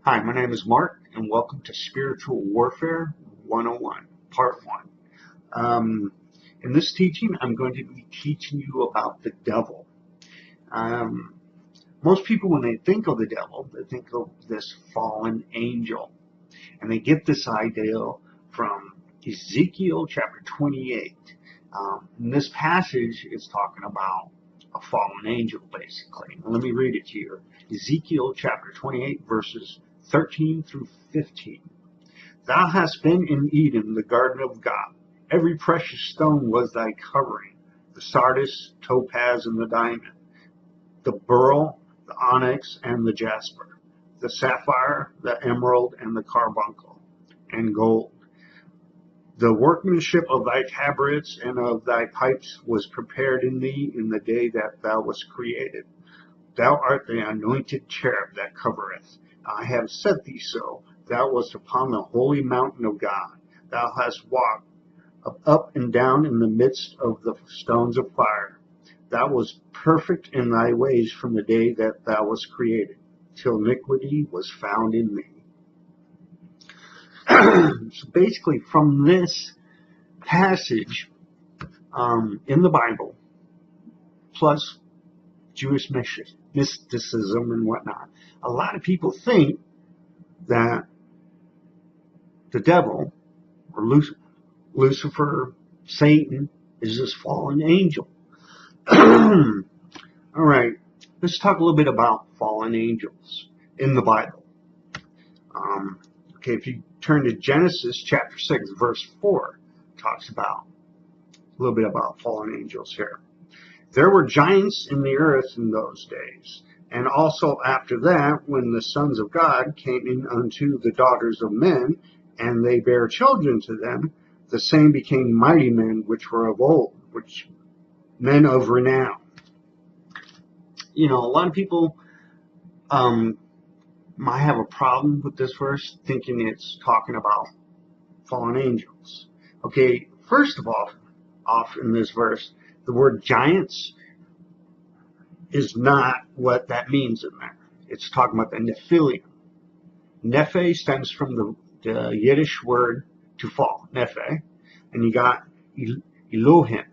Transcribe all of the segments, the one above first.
Hi, my name is Mark, and welcome to Spiritual Warfare 101, Part 1. In this teaching, I'm going to be teaching you about the devil. Um, Most people, when they think of the devil, they think of this fallen angel, and they get this idea from Ezekiel chapter 28. In this passage, it's talking about a fallen angel, basically. Let me read it to you. Ezekiel chapter 28, verses 13 through 15. Thou hast been in Eden, the garden of God. Every precious stone was thy covering, the sardius, topaz, and the diamond, the beryl, the onyx, and the jasper, the sapphire, the emerald, and the carbuncle, and gold. The workmanship of thy tabrets and of thy pipes was prepared in thee in the day that thou wast created. Thou art the anointed cherub that covereth. I have set thee so. Thou wast upon the holy mountain of God. Thou hast walked up and down in the midst of the stones of fire. Thou wast perfect in thy ways from the day that thou wast created, till iniquity was found in thee. So basically, from this passage in the Bible, plus Jewish mysticism and whatnot, a lot of people think that the devil, or Lucifer, Satan, is this fallen angel. All right, let's talk a little bit about fallen angels in the Bible. Okay, if you turn to Genesis chapter 6, verse 4, talks about a little bit about fallen angels here. There were giants in the earth in those days, and also after that, when the sons of God came in unto the daughters of men, and they bare children to them, the same became mighty men which were of old, which men of renown. You know, a lot of people might have a problem with this verse, thinking it's talking about fallen angels. Okay, first of all, off in this verse, the word giants is not what that means in there. It's talking about the Nephilim. Nephe stems from the Yiddish word to fall, Nephe, and you got Elohim,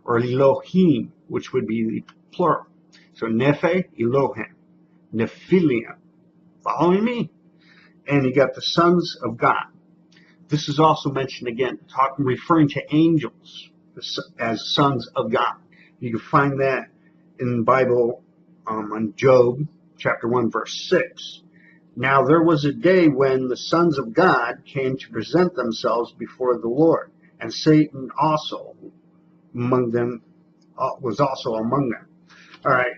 or Elohim, which would be the plural. So Nephe, Elohim, Nephilim. Following me? And you got the sons of God. This is also mentioned again, referring to angels as sons of God. You can find that in the Bible on Job chapter 1, verse 6. Now there was a day when the sons of God came to present themselves before the Lord, and Satan also among them was also among them. All right,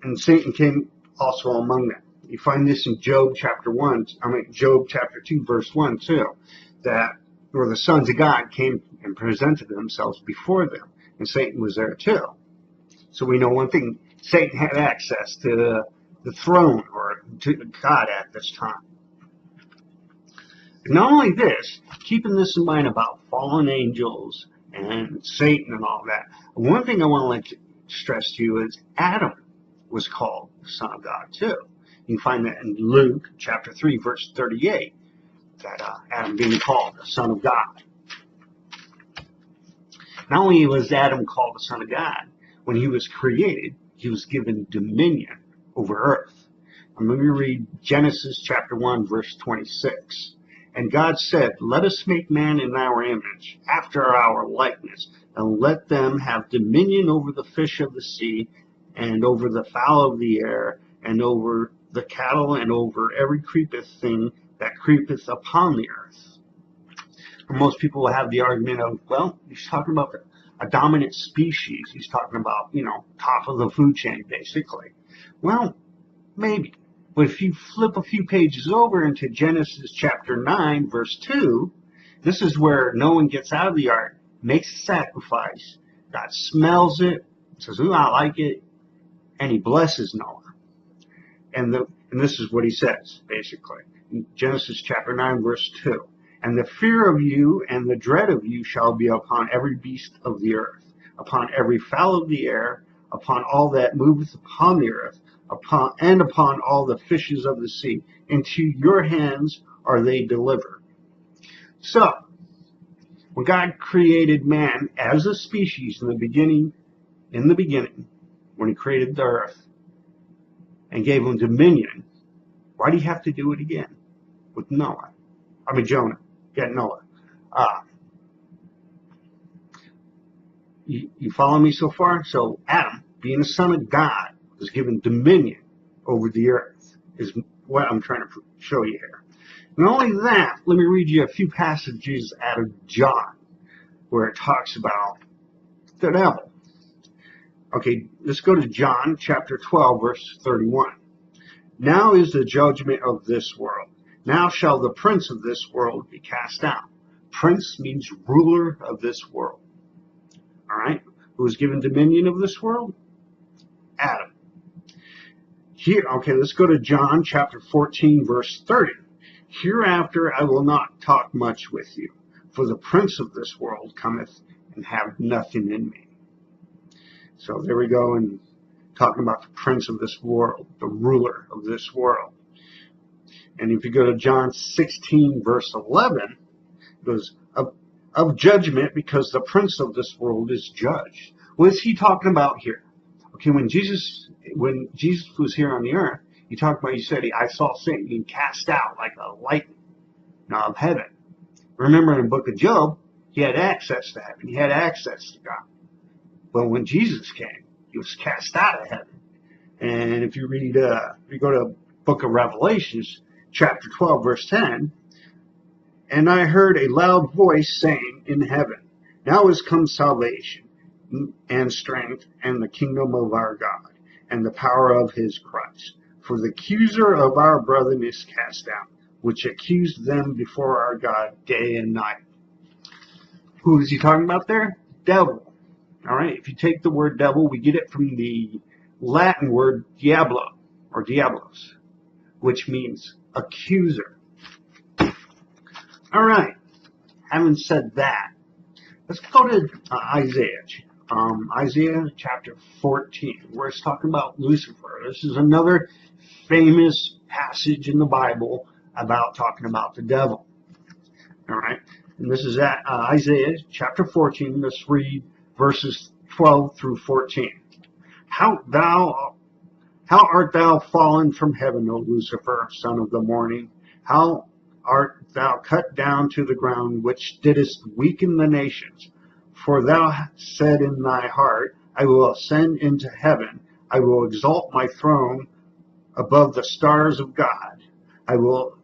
and Satan came also among them. You find this in Job chapter 2, verse 1 too, that where the sons of God came and presented themselves before them, and Satan was there too. So we know one thing: Satan had access to the throne, or to God at this time. Not only this, keeping this in mind about fallen angels and Satan and all that, one thing I want to stress to you is Adam was called the Son of God too. You can find that in Luke chapter 3, verse 38, that Adam being called the Son of God. Not only was Adam called the Son of God, when he was created, he was given dominion over earth. I'm going to read Genesis chapter 1, verse 26. And God said, let us make man in our image, after our likeness, and let them have dominion over the fish of the sea, and over the fowl of the air, and over the cattle, and over every creepeth thing that creepeth upon the earth. And most people will have the argument of, well, he's talking about a dominant species. He's talking about, top of the food chain, basically. Well, maybe. But if you flip a few pages over into Genesis chapter 9, verse 2, this is where Noah gets out of the ark, makes a sacrifice. God smells it, says, ooh, I like it, and he blesses Noah. And this is what he says, basically. In Genesis chapter 9, verse 2. And the fear of you and the dread of you shall be upon every beast of the earth, upon every fowl of the air, upon all that moveth upon the earth, upon all the fishes of the sea. Into your hands are they delivered. So, when God created man as a species in the beginning, when he created the earth and gave him dominion, why do you have to do it again with Jonah? Get Noah. You follow me so far? So Adam, being the son of God, was given dominion over the earth, is what I'm trying to show you here. Not only that, let me read you a few passages out of John where it talks about the devil. Okay, let's go to John chapter 12, verse 31. Now is the judgment of this world. Now shall the prince of this world be cast out. Prince means ruler of this world. All right, who was given dominion of this world? Adam. Here, okay, let's go to John chapter 14, verse 30. Hereafter I will not talk much with you, for the prince of this world cometh and have nothing in me. So there we go, and talking about the prince of this world, the ruler of this world. And if you go to John 16, verse 11, it goes, of judgment, because the prince of this world is judged. What is he talking about here? Okay, when Jesus was here on the earth, he said, I saw Satan being cast out like a lightning of heaven. Remember in the book of Job, he had access to heaven. He had access to God. But when Jesus came, he was cast out of heaven. And if you read, if you go to the book of Revelations, chapter 12, verse 10, and I heard a loud voice saying in heaven, now is come salvation and strength and the kingdom of our God and the power of his Christ. For the accuser of our brethren is cast out, which accused them before our God day and night. Who is he talking about there? Devil. All right, if you take the word devil, we get it from the Latin word diablo or diablos, which means accuser. All right, having said that, let's go to Isaiah. Isaiah chapter 14, where it's talking about Lucifer. This is another famous passage in the Bible about talking about the devil. All right, and this is at Isaiah chapter 14. Let's read verses 12 through 14. How art thou fallen from heaven, O Lucifer, son of the morning? How art thou cut down to the ground, which didst weaken the nations? For thou hast said in thy heart, I will ascend into heaven. I will exalt my throne above the stars of God. I will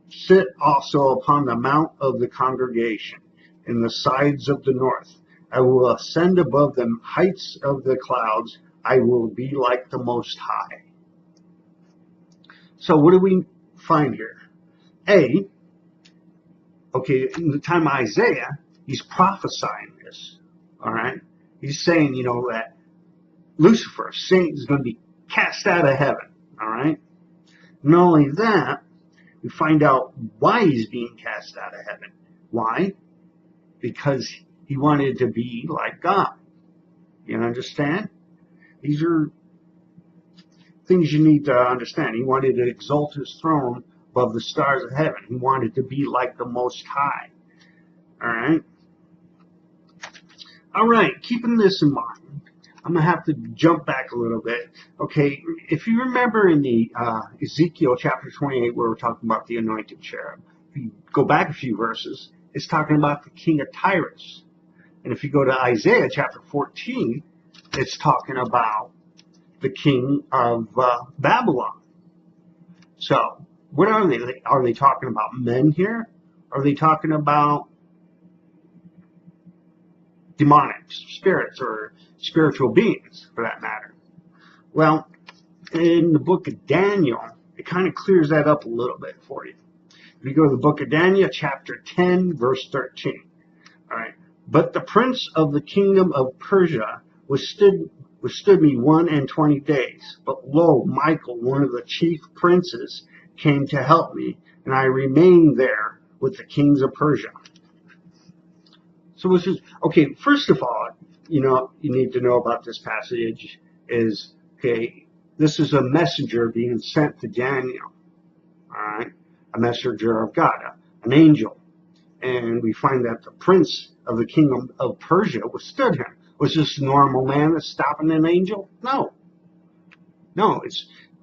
sit also upon the mount of the congregation in the sides of the north. I will ascend above the heights of the clouds. I will be like the Most High. So what do we find here? In the time of Isaiah, he's prophesying this. All right? He's saying, that Lucifer, Satan, is going to be cast out of heaven. All right? Not only that, we find out why he's being cast out of heaven. Why? Because he wanted to be like God. You understand? These are things you need to understand. He wanted to exalt his throne above the stars of heaven. He wanted to be like the Most High. All right? All right, keeping this in mind, I'm going to have to jump back a little bit. Okay, if you remember in the Ezekiel chapter 28 where we're talking about the anointed cherub, if you go back a few verses, it's talking about the king of Tyrus. And if you go to Isaiah chapter 14, it's talking about the king of Babylon. So, what are they? Are they talking about men here? Are they talking about demonic spirits or spiritual beings, for that matter? Well, in the book of Daniel, it kind of clears that up a little bit for you. If you go to the book of Daniel, chapter 10, verse 13. All right. But the prince of the kingdom of Persia withstood me 21 days. But lo, Michael, one of the chief princes, came to help me, and I remained there with the kings of Persia. So this is, okay, first of all, you need to know about this passage is, okay, This is a messenger being sent to Daniel. All right, a messenger of God, an angel. And we find that the prince of the kingdom of Persia withstood him. Was this a normal man that's stopping an angel? No. No,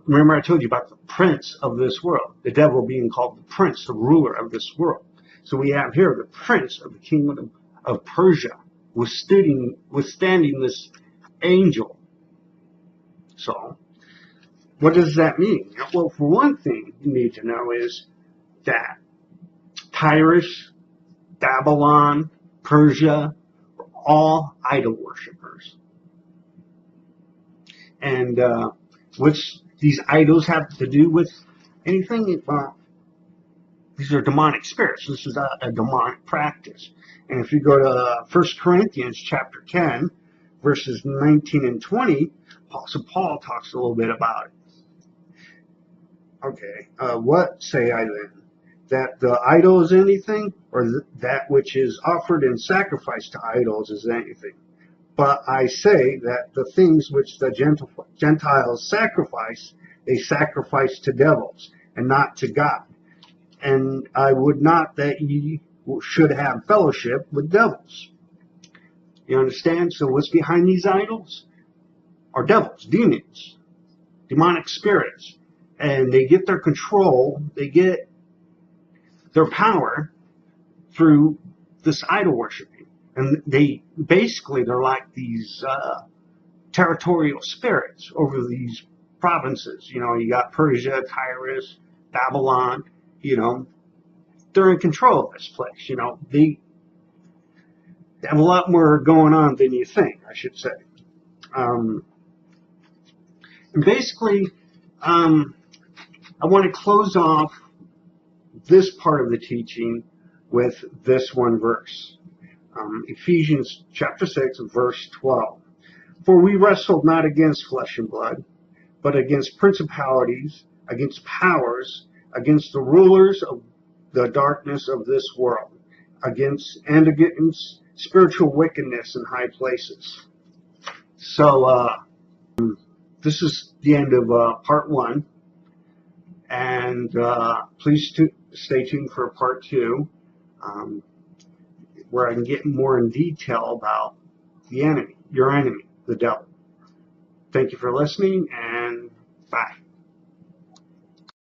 remember I told you about the prince of this world, the devil being called the prince, the ruler of this world. So we have here the prince of the kingdom of Persia withstanding this angel. So, what does that mean? Well, for one thing you need to know is that Tyrus, Babylon, Persia were all idol worshippers. And what's these idols have to do with anything? Well, these are demonic spirits. This is a demonic practice. And if you go to 1 Corinthians chapter 10, verses 19 and 20, Apostle Paul talks a little bit about it. Okay, what say I then? That the idol is anything, or that which is offered in sacrifice to idols is anything? But I say that the things which the Gentiles sacrifice, they sacrifice to devils, and not to God. And I would not that ye should have fellowship with devils. You understand? So what's behind these idols? Are devils, demons, demonic spirits. And they get their control, they get their power through this idol worshiping. And they're like these territorial spirits over these provinces. You know, you got Persia, Tyrus, Babylon, you know, they're in control of this place. You know, they have a lot more going on than you think, I should say. And basically, I want to close off this part of the teaching with this one verse. Ephesians chapter 6, verse 12. For we wrestle not against flesh and blood, but against principalities, against powers, against the rulers of the darkness of this world, against spiritual wickedness in high places. So this is the end of part 1. And please stay tuned for part 2, where I can get more in detail about the enemy, your enemy, the devil. Thank you for listening, and bye.